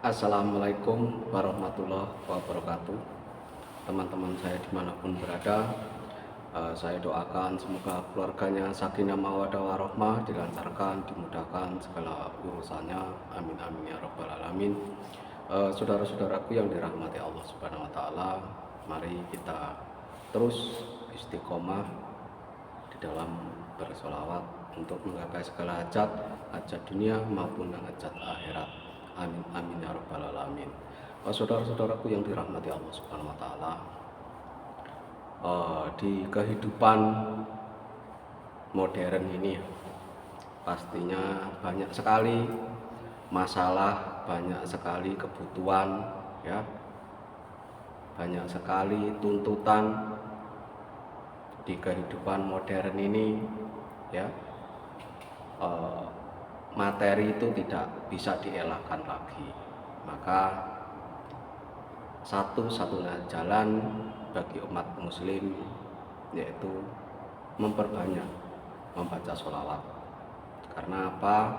Assalamualaikum warahmatullahi wabarakatuh. Teman-teman saya dimanapun berada, saya doakan semoga keluarganya sakinah mawaddah warahmah, dilancarkan, dimudahkan segala urusannya. Amin amin ya rabbal alamin. Saudara-saudaraku yang dirahmati Allah Subhanahu wa taala, mari kita terus istiqomah di dalam bersolawat untuk menggapai segala hajat, hajat dunia maupun hajat akhirat. Amin amin ya rabbal alamin. Saudara-saudaraku yang dirahmati Allah Subhanahu wa taala, di kehidupan modern ini pastinya banyak sekali masalah, banyak sekali kebutuhan, ya, banyak sekali tuntutan di kehidupan modern ini, ya. Materi itu tidak bisa dielakkan lagi, maka satu-satunya jalan bagi umat muslim yaitu memperbanyak membaca sholawat. Karena apa?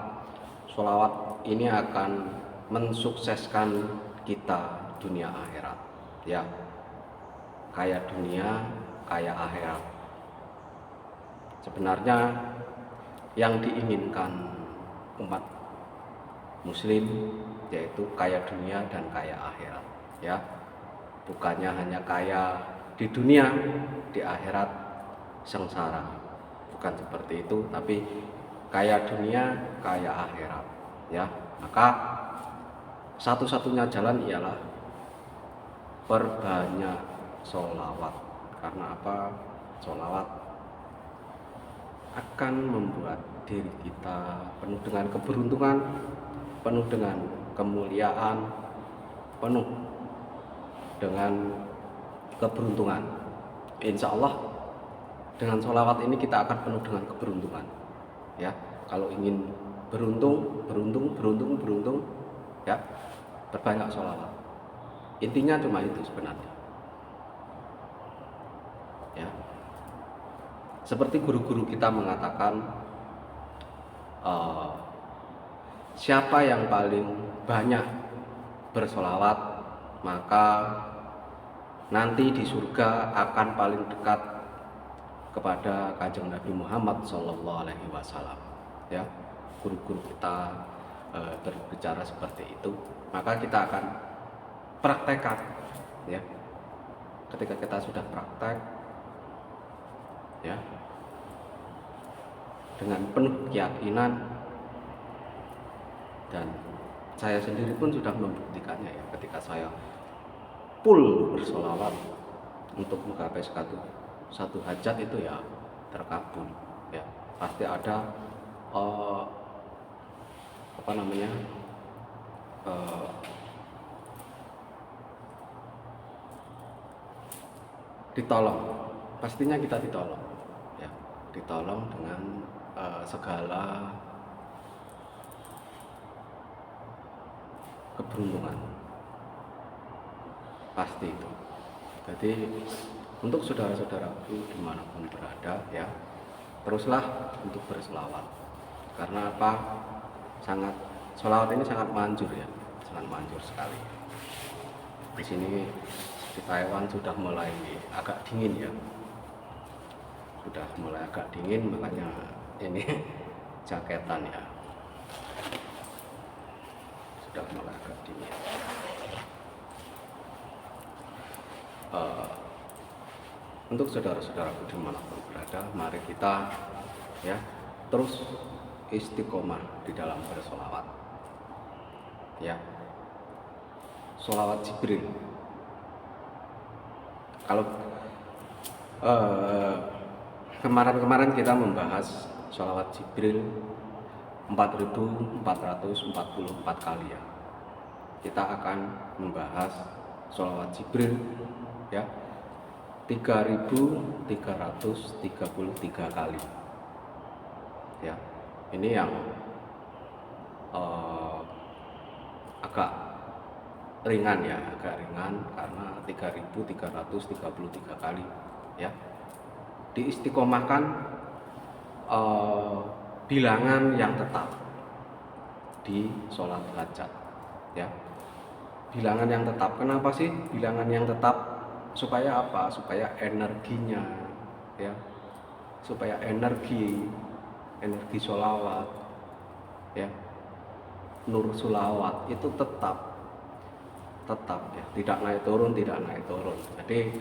Sholawat ini akan mensukseskan kita dunia akhirat, ya, kaya dunia kaya akhirat. Sebenarnya yang diinginkan umat muslim yaitu kaya dunia dan kaya akhirat, ya, bukannya hanya kaya di dunia, di akhirat sengsara, bukan seperti itu, tapi kaya dunia kaya akhirat, ya. Maka satu-satunya jalan ialah perbanyak sholawat. Karena apa? Sholawat akan membuat diri kita penuh dengan keberuntungan, penuh dengan kemuliaan, penuh dengan keberuntungan. Insya Allah dengan sholawat ini kita akan penuh dengan keberuntungan, ya. Kalau ingin beruntung, ya, berbanyak sholawat. Intinya cuma itu sebenarnya, ya. Seperti guru-guru kita mengatakan, siapa yang paling banyak bersolawat maka nanti di surga akan paling dekat kepada Kanjeng Nabi Muhammad SAW, ya. Guru-guru kita berbicara seperti itu, maka kita akan praktekkan, ya. Ketika kita sudah praktek, ya, dengan penuh keyakinan, dan saya sendiri pun sudah membuktikannya, ya, ketika saya full bersolawat untuk menggapai satu hajat itu, ya, terkabul, ya. Pasti ada ditolong, pastinya kita ditolong, ya, ditolong dengan segala keberuntungan, pasti itu. Jadi untuk saudara-saudaraku dimanapun berada, ya, teruslah untuk berselawat. Karena apa? Sholawat ini sangat manjur, ya, sangat manjur sekali. Di sini di Taiwan sudah mulai agak dingin, ya, sudah mulai agak dingin, makanya ini jaketan, ya, sudah mulai agak dingin. Untuk saudara-saudaraku dimanapun berada, mari kita, ya, terus istiqomah di dalam bersolawat, ya. Solawat Jibril, kalau kemarin kita membahas solawat Jibril 4.444 kali, ya. Kita akan membahas solawat Jibril, ya, 3.333 kali, ya. Ini yang agak ringan, ya, agak ringan karena 3.333 kali, ya. Diistiqomahkan bilangan yang tetap di sholat hajat, ya. bilangan yang tetap. Kenapa sih bilangan yang tetap? Supaya apa? Supaya energinya, ya, supaya energi sholawat, ya, nur sholawat itu tetap ya, tidak naik turun, tidak naik turun. Jadi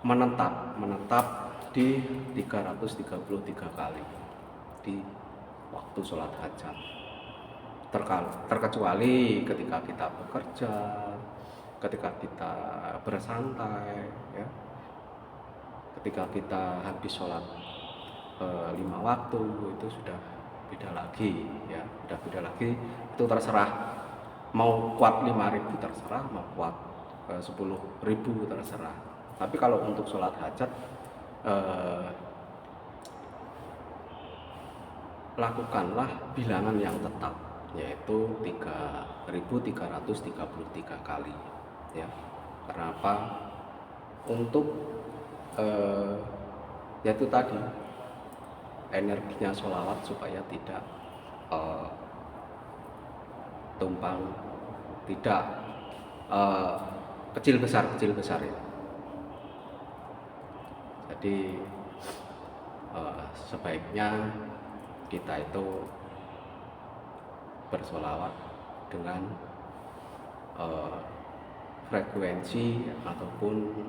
menetap di 333 kali di waktu sholat hajat. Terkecuali ketika kita bekerja, ketika kita bersantai, ya, ketika kita habis sholat 5 waktu, itu sudah beda lagi, ya, sudah beda lagi. Itu terserah, mau kuat 5.000 terserah, mau kuat 10.000 terserah. Tapi kalau untuk sholat hajat, lakukanlah bilangan yang tetap, yaitu 3.333 kali, ya. Kenapa? Untuk yaitu tadi, energinya sholawat supaya tidak tumpang, tidak kecil besar ya. Jadi sebaiknya kita itu bersolawat dengan frekuensi ataupun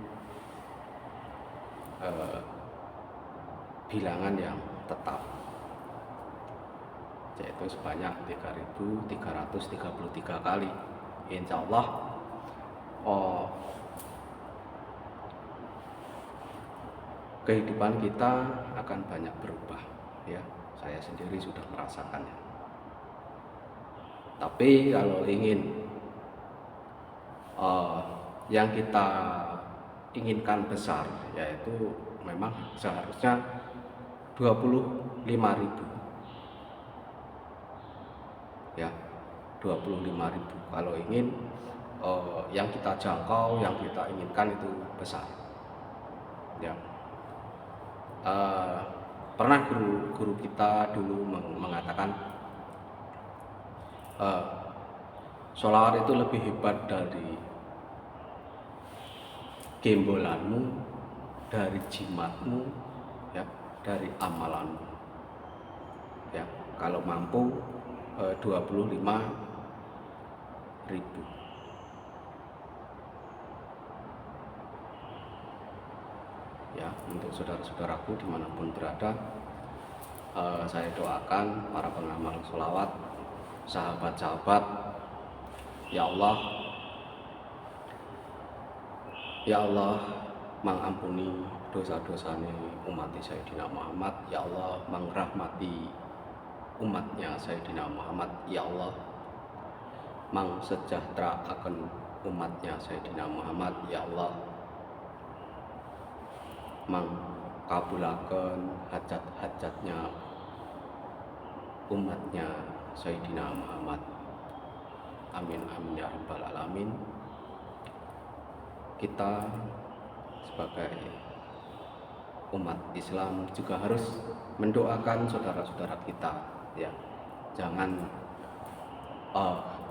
bilangan yang tetap, yaitu sebanyak 3.333 kali. Insya Allah kehidupan kita akan banyak berubah, ya. Saya sendiri sudah merasakannya. Tapi kalau ingin yang kita inginkan besar, yaitu memang seharusnya 25.000, ya, 25.000. Kalau ingin yang kita jangkau, yang kita inginkan itu besar, ya. Pernah guru kita dulu mengatakan sholawat itu lebih hebat dari gembolanmu, dari jimatmu, ya, dari amalanmu, ya. Kalau mampu 25.000. Ya, untuk saudara-saudaraku dimanapun berada, saya doakan para pengamal sholawat, sahabat-sahabat, ya Allah, mengampuni dosa-dosanya umat Sayyidina Muhammad. Ya Allah, mengrahmati umatnya Sayyidina Muhammad. Ya Allah, mengsejahterakan umatnya Sayyidina Muhammad. Ya Allah, mengkabulakan hajat-hajatnya umatnya Sayyidina Muhammad. Amin amin ya rabbal alamin. Kita sebagai umat Islam juga harus mendoakan saudara-saudara kita, ya. Jangan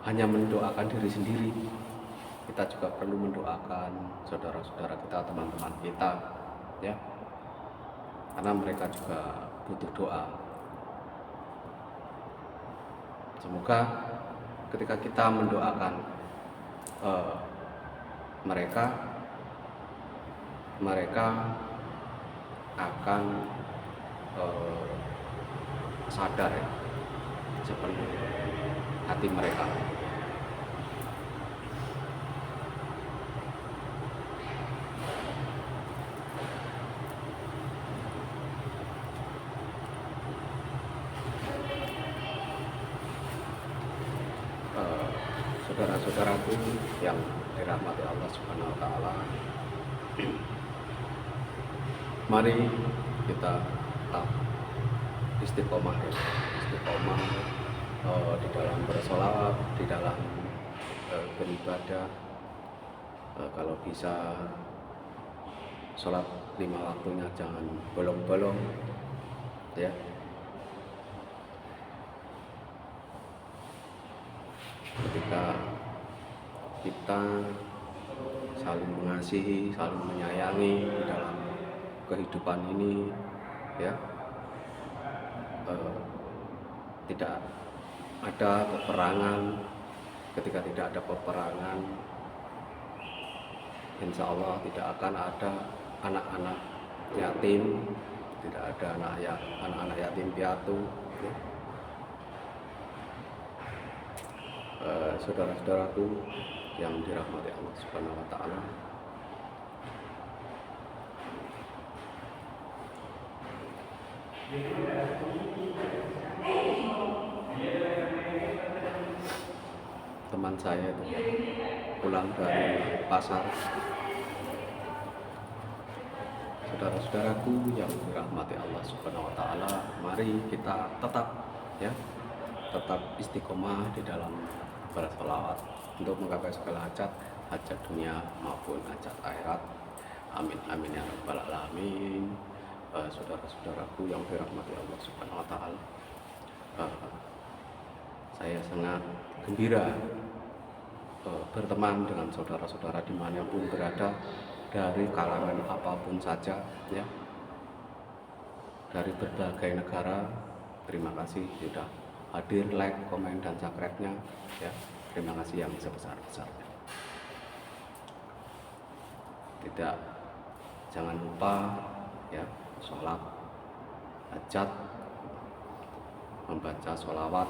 hanya mendoakan diri sendiri. Kita juga perlu mendoakan saudara-saudara kita, teman-teman kita, ya, karena mereka juga butuh doa. Semoga ketika kita mendoakan mereka akan sadar, ya, sepenuh hati mereka. Saudara-saudaraku yang dirahmati Allah Subhanahu wa taala, mari kita tetap istiqomah, ya. Istiqomah di dalam bersolawat, di dalam beribadah. Kalau bisa sholat 5 waktunya jangan bolong-bolong, ya. ketika kita saling mengasihi, saling menyayangi di dalam kehidupan ini, ya, tidak ada peperangan. Ketika tidak ada peperangan, insya Allah tidak akan ada anak-anak yatim, tidak ada anak-anak yatim piatu, ya. Saudara-saudaraku yang dirahmati Allah Subhanahu wa Ta'ala, teman saya itu pulang dari pasar. Saudara-saudaraku yang dirahmati Allah Subhanahu wa Ta'ala, mari kita tetap istiqomah di dalam bersolawat untuk menggapai segala hajat dunia maupun hajat akhirat. Amin amin ya rabbal alamin. Saudara-saudaraku yang dirahmati Allah Subhanahu wa Ta'ala, saya sangat gembira berteman dengan saudara-saudara dimanapun berada, dari kalangan apapun saja, ya, dari berbagai negara. Terima kasih sudah hadir, like, komen, dan subscribe-nya, ya. Terima kasih yang sebesar-besarnya. Jangan lupa, ya, sholat hajat, membaca sholawat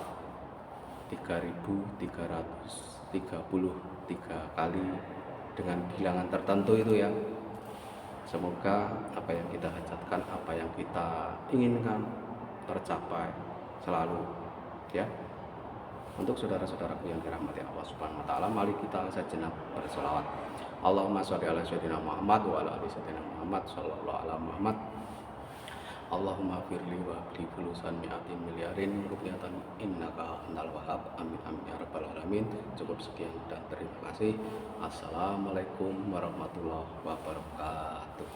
3.333 kali dengan bilangan tertentu itu, ya. Semoga apa yang kita hajatkan, apa yang kita inginkan tercapai selalu, ya. Untuk saudara-saudaraku yang dirahmati Allah Subhanahu wa Ta'ala, mari kita sejenak bersolawat. Allahumma sholli ala sayyidina Muhammad wa ala ali sayyidina Muhammad sallallahu ala Muhammad. Allahumma firli wa bli fulusan mi'atin miliarin rupiatan innaka antal wahhab. Amin amin ya rabbal alamin. Cukup sekian dan terima kasih. Assalamualaikum warahmatullahi wabarakatuh.